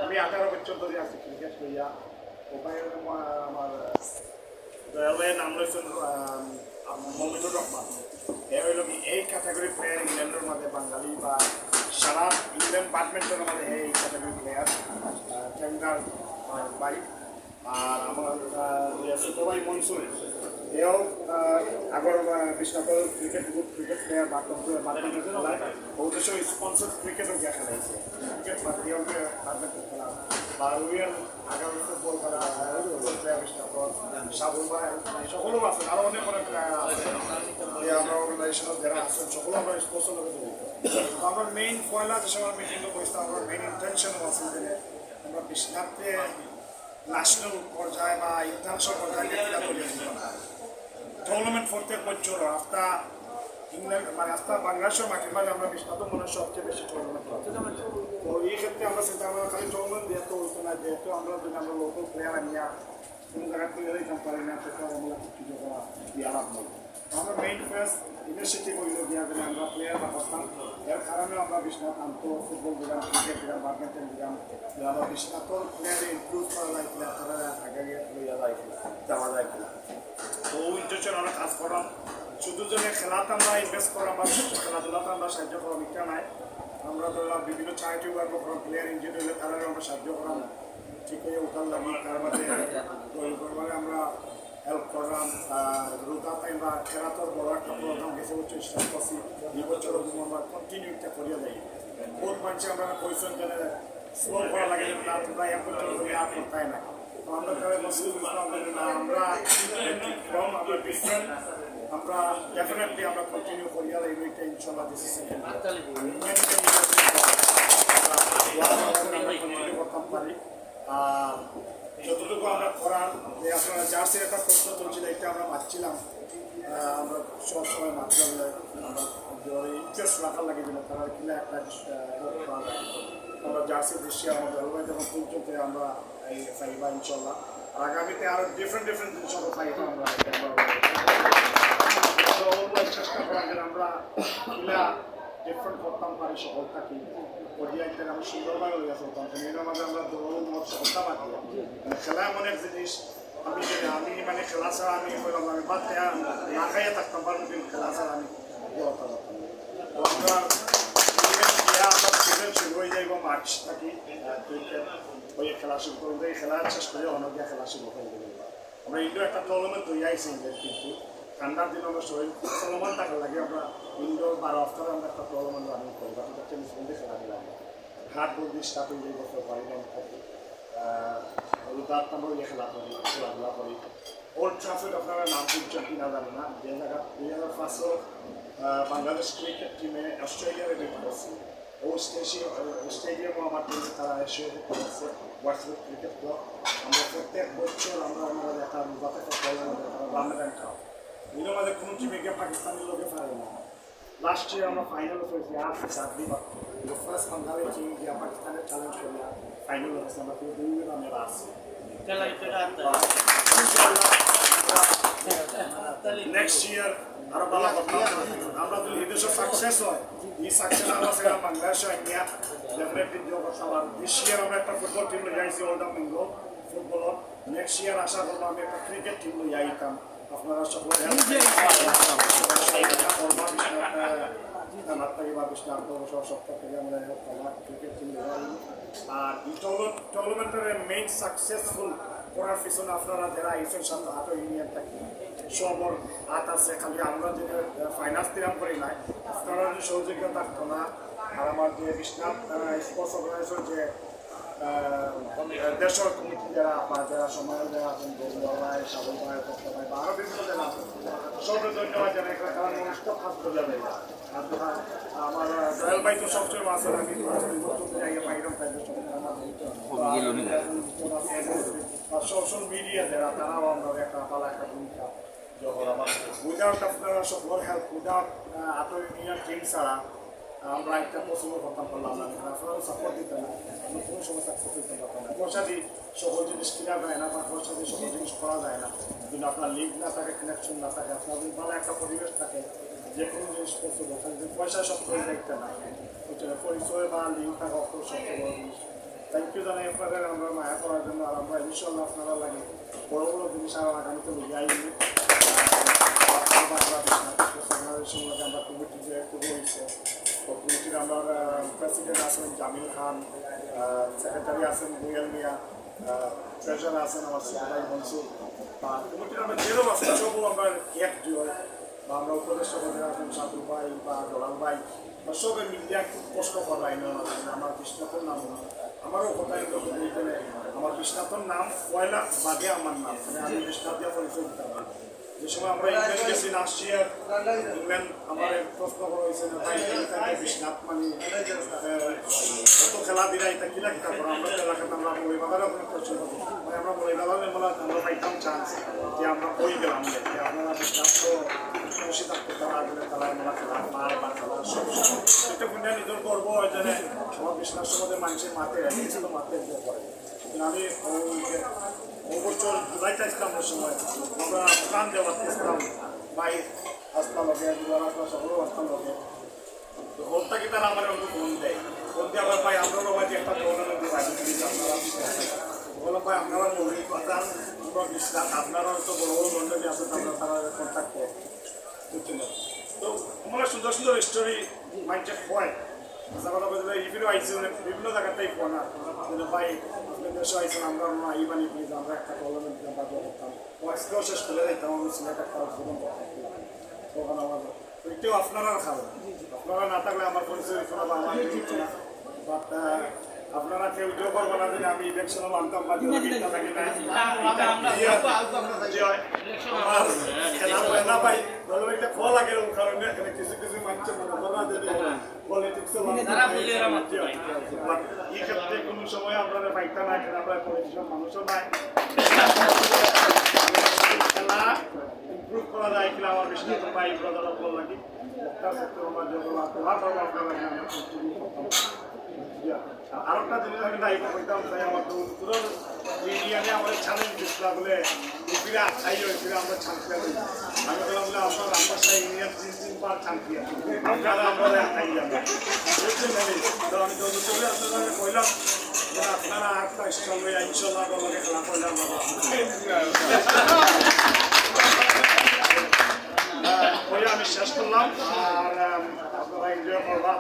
আমি 18 বছর ধরে আছি ক্রিকেট লইয়া ওখানে আমার দয়ালয়ের নাম রয়েছেন মমিনুর রহমান। এ হইল কি এই ক্যাটাগরি প্লেয়ার ইংল্যান্ডের মধ্যে বাঙালি বা সারা ইংল্যান্ড ব্যাডমিন্টনের মধ্যে এই ক্যাটাগরি প্লেয়ার টেন্ডার ভাই। আর আমার ছোট ভাই মনসুর এও আগর বিশ্বনাথ ক্রিকেট প্লেয়ার ব্যাডমিন্টন খেলায় অবশ্য স্পন্সর ক্রিকেটও গিয়া খেলাইছে ক্রিকেট ব্যাডমিন্টন খেলা বা রুইয়াল আগামী ফুটবল খেলা প্লেয়ার বিশ্বনাথ সাবুল ভাই সকলও আছেন আরও অনেক অনেক প্লেয়ার আছে আমরা অর্গানাইজেশনের যারা আছেন সকলে আমরা স্পন্সর লগে জড়িত। আমার মেইন পয়লা যে সময় মিটিংও বসতে আমার মেইন ইন্টেনশনও আছে যে আমরা বিশ্বনাথে ন্যাশনাল পর্যায়ে বা ইন্টারন্যাশনাল পর্যায়ে খেলা করিয়ে টুর্নামেন্ট প্রত্যেক বছর আফটার ইংল্যান্ড মানে আফটার বাংলাদেশের মাটির মাঝে আমরা বিশ্বনাথ মনে হয় সবচেয়ে বেশি টুর্নামেন্ট করতে তো এই ক্ষেত্রে আমরা চিন্তা ভাবনা খালি টুর্নামেন্ট দিয়ে তো হতো না যেহেতু আমরা যদি আমরা লোকাল প্লেয়ার আনিয়া কোনো জায়গায় প্লেয়ারই দিতে পারি না সেটা আমরা কিছু করা দিয়ে লাভ নেই। আমরা মেইন ফার্স্ট ইনিশিয়েটিভ হইল গিয়া যে আমরা প্লেয়ার ব্যবস্থা এর কারণে আমরা বিশ্বনাথ আনতো ফুটবল দিলাম ক্রিকেট দিলাম ব্যাডমিন্টন দিলাম আমরা বিশ্বনাথর প্লেয়ারে ইমপ্রুভ করা যায় কিনা তারা আগে লইয়া যায় কিনা যাওয়া যায় কিনা তো ওই ইন্টারেস্টের অনেক কাজ করাম শুধু জন্য খেলাতে আমরা ইনভেস্ট করাম বা খেলাধুলাতে আমরা সাহায্য করাম এটা নাই আমরা ধরলাম বিভিন্ন চ্যারিটি ওয়ার্ক করাম প্লেয়ার ইনজুরি হলে তারা আমরা সাহায্য করাম ঠিক হয়ে ওঠার লাগি তার মধ্যে আমরা হেল্প করলাম রোদাতে বা খেলাতেও বড় একটা প্রোগ্রাম গেছে বছর স্টার্ট করছি এই বছর আমরা কন্টিনিউটা করিয়া যাই বহুত মানুষ আমরা পয়সা জন্য স্লো করা লাগে না তোমরা এক বছর ধরে আর করতে না আমরা তাহলে আমরা কম আমরা ডিফারেন্ট আমরা ডেফিনেটলি আমরা কন্টিনিউ করিয়া যাই এটা ইনশাল্লাহ দিস ইজ কন্টিনিউ করতাম পারি আর যতটুকু আমরা করার যে আপনারা জার্সির একটা প্রশ্ন চলছিল এটা আমরা পাচ্ছিলাম আমরা সবসময় মাত্রা আমরা ইন্টারেস্ট রাখার লাগে দিল তারা কিনা একটা আমরা জার্সির দৃশ্যে আমাদের জলবায়ু যখন তুলতে আমরা এই পাইবা ইনশাল্লাহ আগামীতে আরও ডিফারেন্ট জিনিস আমরা পাইবা আমরা চেষ্টা করা যে আমরা কিনা ডিফারেন্ট করতাম পারি সকল থাকি পর্যায়ে আমরা সুন্দরভাবে হয়ে চলতাম এর মাঝে আমরা দৌড় মত সকলটা বাকি খেলা এমন এক জিনিস আমি মানে খেলা ছাড়া আমি বললাম আমি বাদ না খাইয়ে থাকতাম পারবো কিন্তু খেলা ছাড়া আমি হতে পারতাম তো আমরা সিজন শুরু হয়ে যাইব মার্চ থাকি ক্রিকেট হয়ে খেলা শুরু করবো এই খেলা শেষ করে অনেক খেলা শুরু করে দেবো আমরা ইন্ডোর একটা টুর্নামেন্ট হয়ে আইসি কিন্তু ঠান্ডার দিন আমরা শরীর চলমান থাকার লাগে আমরা ইন্ডোর 12 অফটারে আমরা একটা টুর্নামেন্ট রানিং করি বাকি টেনিস বলতে খেলা দিলাম ঘাট বলতে স্টার্ট হয়ে যাই বছর বাড়ি আমি থাকি রোদাত আমরা ইয়ে খেলাধুলা করি ওল্ড ট্রাফিক আপনারা নাম শুনছেন কিনা জানি না যে জায়গা 2005 বাংলাদেশ ক্রিকেট টিমে অস্ট্রেলিয়ার বিট করছি ও স্টেডিয়ামও আমার টিমে তারা এসে করছে হোয়াটসঅ্যাপ ক্রিকেট ক্লাব আমরা প্রত্যেক বছর আমরা ওনারা দেখা রোদাতে টুর্নামেন্ট খাওয়া এর মাঝে কোনো টিমে গিয়ে পাকিস্তানের লোকে পারে না লাস্ট ইয়ার আমরা ফাইনাল হয়েছি আর সাতটি বা ফার্স্ট বাঙালি টিম গিয়া পাকিস্তানের চ্যালেঞ্জ করিয়া ফাইনাল হয়েছে আমরা কিন্তু দুই আমরা আসছি নেক্সট ইয়ার আরো ভালো করতে আমরা যদি এদেশে সাকসেস হয় এই সাকসেস আমরা সেটা বাংলাদেশে ইন্ডিয়া ডেফিনেটলি যোগ সবার দিস ইয়ার আমরা একটা ফুটবল টিম লই যাইছি old Bengal football next year আশা করবো আমি একটা ক্রিকেট টিম লই যাইতাম আপনারা সকলে সপ্তাহ থেকে আমরা ক্রিকেট টিম আর এই টুর্নামেন্টের মেইন সাকসেসফুল করার পিছনে আপনারা যারা আইসেন সাথে হাত ইউনিয়ন থাকি সবর হাত আছে খালি আমরা যে ফাইন্যান্স দিলাম করি নাই আপনারা যদি সহযোগিতা থাকতো না আর আমার যে বিশ্বনাথ স্পোর্টস অর্গানাইজেশন যে দেশের কমিটি যারা সময় যারা আছেন গৌরব ভাই সাবল ভাই ভক্ত ভাই বা আরও বিভিন্ন যারা সবই ধন্যবাদ জানাই কারণ অনুষ্ঠান খাস করে যাবে আমার দয়াল ভাই তো সবচেয়ে মাছ আমি জায়গায় পাইলাম তাই সোশ্যাল মিডিয়া যারা তারাও আমরা একটা ভালো একটা ভূমিকা উইদাউট আপনারা সকল হেল্প উইদাউট আটো ইউনিয়ন টিম ছাড়া আমরা একটা পছন্দ করতাম পারলাম না আপনারাও সাপোর্ট দিতেন না আমরা কোনো সময় সাকসেস দিতে পারতাম না পয়সা দিয়ে সকল জিনিস কেনা যায় না বা পয়সা দিয়ে সকল জিনিস করা যায় না কিন্তু আপনার লিঙ্ক না থাকে কানেকশন না থাকে আপনার যদি ভালো একটা পরিবেশ থাকে যে কোনো জিনিস করতে পারছেন যদি পয়সা সব করে দেখতে না পরিবেশ পরিচয় বা লিঙ্ক থাকা সবচেয়ে বড় জিনিস। থ্যাংক ইউ জানাই আপনাদের আমরা মায়া করার জন্য। আর আমরা ইনশাল্লাহ আপনারা লাগে বড় বড় জিনিস আর আগামীতে লুকিয়ে আইনি আমরা কমিটি যে হয়েছে কমিটির আমার প্রেসিডেন্ট আছেন জামিল খান, সেক্রেটারি আছেন বুয়েল মিয়া, ট্রেজারার আছেন আমার সুবাই মনসুর, বা কমিটির আমরা যেরকম আছেন সবও আমরা এক জয় বা আমরা উপদেষ্টা আছেন সাদুল ভাই বা দলাল ভাই বা সবে মিডিয়া খুব কষ্ট করাই না আমার বিশ্বনাথের নাম আমারও কথা আমার বিশ্বনাথের নাম পয়লা বাদে আমার নাম মানে আমি বিশ্বনাথ দিয়া পরিচয় দিতে পারি। যে সময় আমরা ইংল্যান্ড গেছি লাস্ট ইয়ার, ইংল্যান্ড আমার প্রশ্ন করা হয়েছে না ভাই বিশ্বনাথ মানে কত খেলা দিলা এটা কিনা কিতা করো আমরা এলাকাতে আমরা বলি বাবারও কোনো পরিচয় পাবো মানে আমরা বলি বাবারে বলা আমরা পাইতাম চান্স যে আমরা কই গেলাম যে আপনারা বিশ্বনাথ তো খুশি থাকতে তারা তারা আমরা খেলা মার বা খেলা সব এটা কিন্তু নিজের গর্ব হয় জানে আমার বিশ্বনাথ সম্বন্ধে মানুষের মাতে তো মাতে করে। আমি বছর জুলাইতে আসলাম ওই সময় আমরা প্রাণ দেওয়ার আসলাম ভাই আসলাম লগে আসলাম সকলেও আসলাম লগে তো ওরটা কি তারা আমার একটু ফোন দেয়, ফোন দিয়ে আবার ভাই আপনারও ভাই একটা টুর্নামেন্ট আপনারা বললাম ভাই আপনারা মৌলিক কথা আমরা বিশ্বাস আপনারা তো বড় বড় মন্ডলী আছে আমরা তারা কন্ট্যাক্ট করে বুঝছেন। তো আমরা সুন্দর সুন্দর স্টোরি মাইন্ডে হয় কথা বলতে ইভিনও আইসি বিভিন্ন জায়গাতেই ফোন কিন্তু ভাই দেশে আইসেন আমরা এই বানিয়ে প্লিজ আমরা একটা টুর্নামেন্ট করতাম ওয়াক্সকেও শেষ করে দিতাম আমি সিলেট একটা উদ্বোধন করতাম ওখানে আমাদের এটাও আপনারা খাবেন আপনারা না থাকলে আমার পরিচয় হতো না বা আমার হতো না বাট আপনারা কেউ কেউ করবো না যদি আমি ইলেকশনও মানতাম বা খেলা পাই ধরো একটা ফল লাগে কারণে এখানে কিছু কিছু মানছে পলিটিক্সও এই ক্ষেত্রে কোনো সময় আপনারা পাইতা না এখানে আমরা পলিটিক্যাল মানুষও নাই খেলা ইম্প্রুভ করা যায় কিনা আমার বিশ্বনাথ ভাই ব্রাদার ভালো লাগে আরেকটা জিনিস আমি দায়িত্ব করতাম তাই আমার পুরো ইন্ডিয়ানে আমাদের চ্যালেঞ্জ দিচ্ছিল বলে ফিরে আই ফিরে আমরা চ্যাম্পিয়ন হই আমি বললাম বলে আপনার আমার সাথে ইন্ডিয়ান 3-3 চ্যাম্পিয়ন আপনারা আমরা খাই যাবে তো আমি যত চলে আপনাদের কইলাম যে আপনারা একটা স্ট্রং হয়ে ইনশাল্লাহ বলে খেলা করলে আমরা আমি শেষ করলাম আর আপনারা এনজয় করবা।